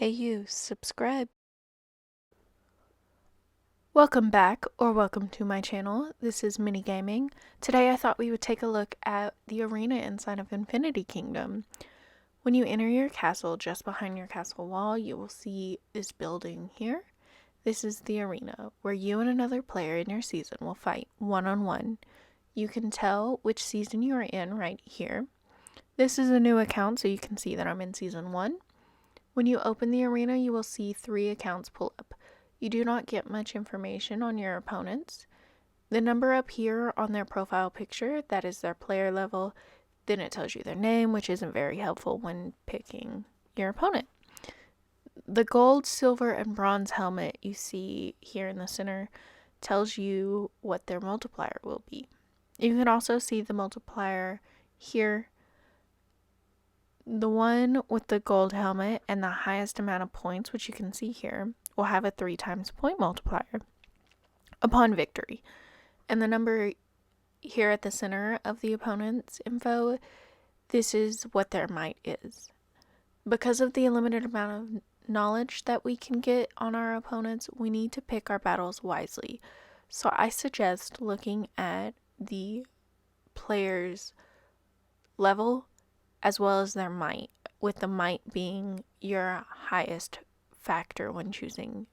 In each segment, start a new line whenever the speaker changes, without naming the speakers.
Hey you, subscribe. Welcome back, or welcome to my channel. This is Mini Gaming. Today I thought we would take a look at the arena inside of Infinity Kingdom. When you enter your castle, just behind your castle wall, you will see this building here. This is the arena, where you and another player in your season will fight one-on-one. You can tell which season you are in right here. This is a new account, so you can see that I'm in Season 1. When you open the arena, you will see 3 accounts pull up. You do not get much information on your opponents. The number up here on their profile picture, that is their player level. Then it tells you their name, which isn't very helpful when picking your opponent. The gold, silver, and bronze helmet you see here in the center tells you what their multiplier will be. You can also see the multiplier here. The one with the gold helmet and the highest amount of points, which you can see here, will have a 3 times point multiplier upon victory. And the number here at the center of the opponent's info, this is what their might is. Because of the limited amount of knowledge that we can get on our opponents, we need to pick our battles wisely. So I suggest looking at the player's level as well as their might, with the might being your highest factor when choosing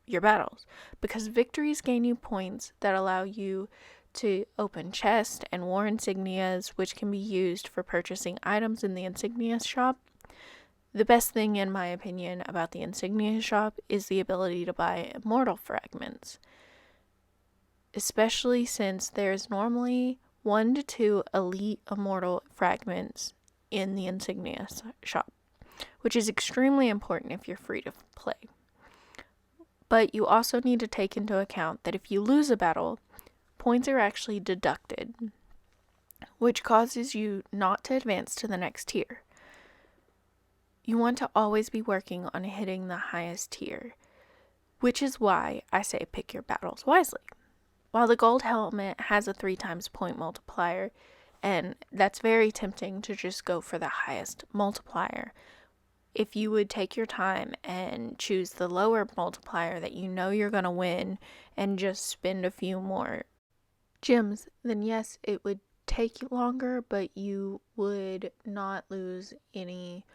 your battles, because victories gain you points that allow you to open chests and war insignias, which can be used for purchasing items in the insignia shop. The best thing, in my opinion, about the insignia shop is the ability to buy immortal fragments, especially since there's normally 1 to 2 elite immortal fragments in the insignia shop, which is extremely important if you're free to play. But you also need to take into account that if you lose a battle, points are actually deducted, which causes you not to advance to the next tier. You want to always be working on hitting the highest tier, which is why I say pick your battles wisely. While the gold helmet has a 3 times point multiplier, and that's very tempting to just go for the highest multiplier, if you would take your time and choose the lower multiplier that you know you're going to win and just spend a few more gems, then yes, it would take you longer, but you would not lose any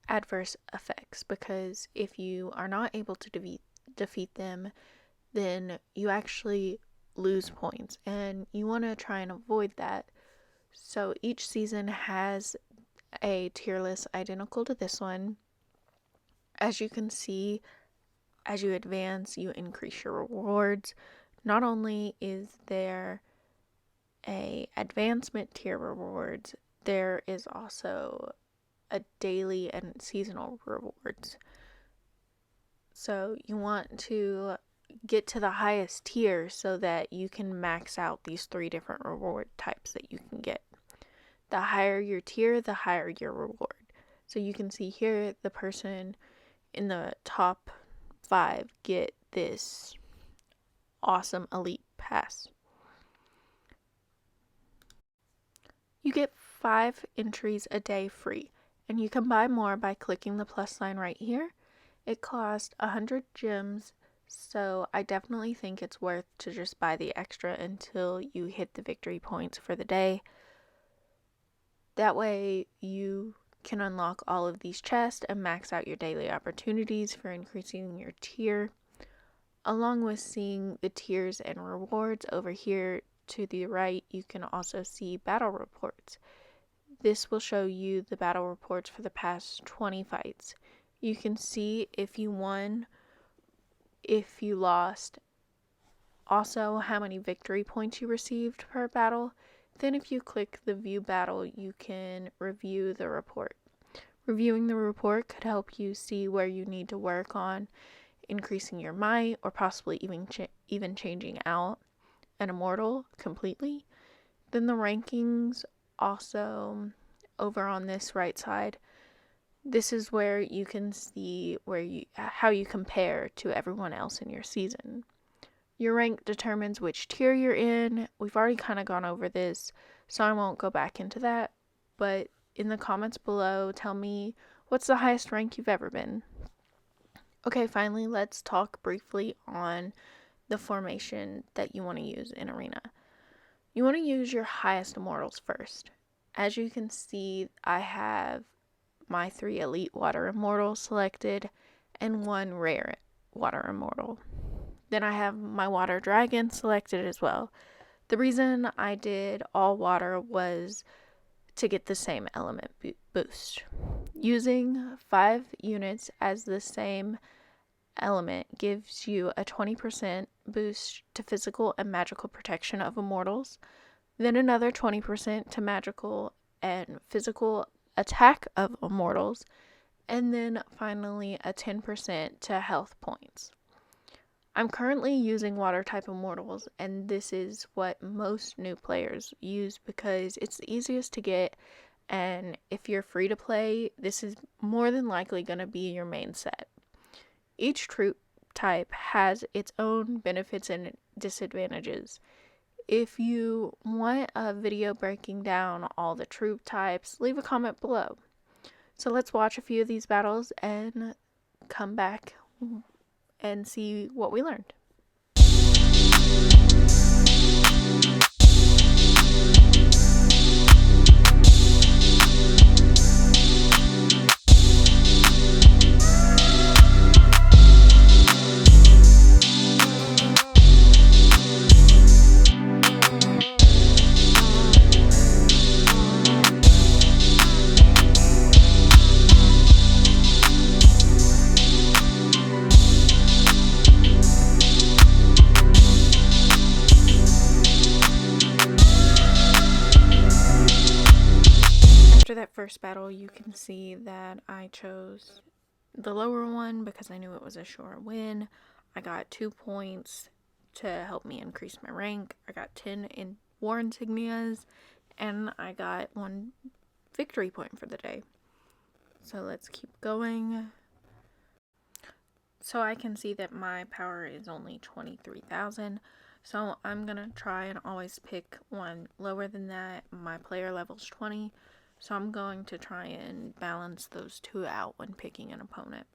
adverse effects, because if you are not able to defeat them, then you actually lose points, and you want to try and avoid that. So each season has a tier list identical to this one. As you can see, as you advance, you increase your rewards. Not only is there a advancement tier rewards, there is also a daily and seasonal rewards. So you want to get to the highest tier so that you can max out these 3 different reward types that you can get. The higher your tier, the higher your reward. So you can see here the person in the top 5 get this awesome elite pass. You get 5 entries a day free, and you can buy more by clicking the plus sign right here. It costs 100 gems, so I definitely think it's worth to just buy the extra until you hit the victory points for the day. That way you can unlock all of these chests and max out your daily opportunities for increasing your tier. Along with seeing the tiers and rewards, over here to the right you can also see battle reports. This will show you the battle reports for the past 20 fights. You can see if you won, if you lost, also how many victory points you received per battle. Then if you click the view battle, you can review the report. Reviewing the report could help you see where you need to work on increasing your might, or possibly even changing out an immortal completely. Then the rankings, also over on this right side, this is where you can see how you compare to everyone else in your season. Your rank determines which tier you're in. We've already kind of gone over this, so I won't go back into that. But in the comments below, tell me what's the highest rank you've ever been. Okay, finally, let's talk briefly on the formation that you want to use in Arena. You want to use your highest immortals first. As you can see, I have my 3 elite water immortals selected and 1 rare water immortal. Then I have my water dragon selected as well. The reason I did all water was to get the same element boost. Using 5 units as the same element gives you a 20% boost to physical and magical protection of immortals, then another 20% to magical and physical attack of immortals, and then finally a 10% to health points. I'm currently using water type immortals, and this is what most new players use because it's the easiest to get, and if you're free to play, this is more than likely going to be your main set. Each troop type has its own benefits and disadvantages. If you want a video breaking down all the troop types, leave a comment below. So let's watch a few of these battles and come back and see what we learned. After that first battle, you can see that I chose the lower one because I knew it was a sure win. I got 2 points to help me increase my rank. I got 10 in war insignias, and I got 1 victory point for the day. So let's keep going. So I can see that my power is only 23,000. So I'm gonna try and always pick one lower than that. My player level's 20. So I'm going to try and balance those 2 out when picking an opponent.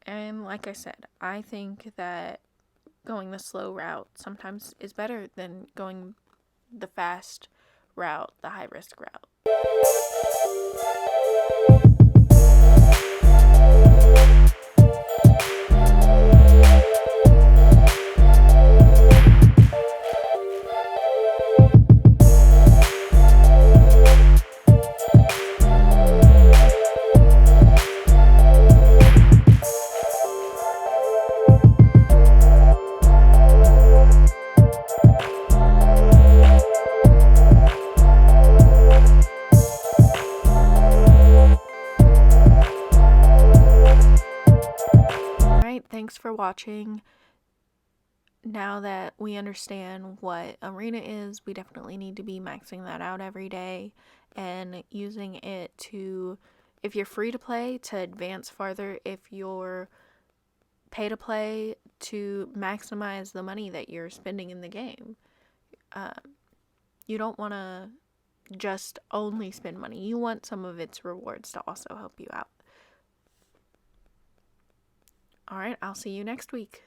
And like I said, I think that going the slow route sometimes is better than going the fast route, the high risk route. Thanks for watching. Now that we understand what Arena is, we definitely need to be maxing that out every day and using it to, if you're free to play, to advance farther. If you're pay to play, to maximize the money that you're spending in the game. You don't want to just only spend money. You want some of its rewards to also help you out. Alright, I'll see you next week.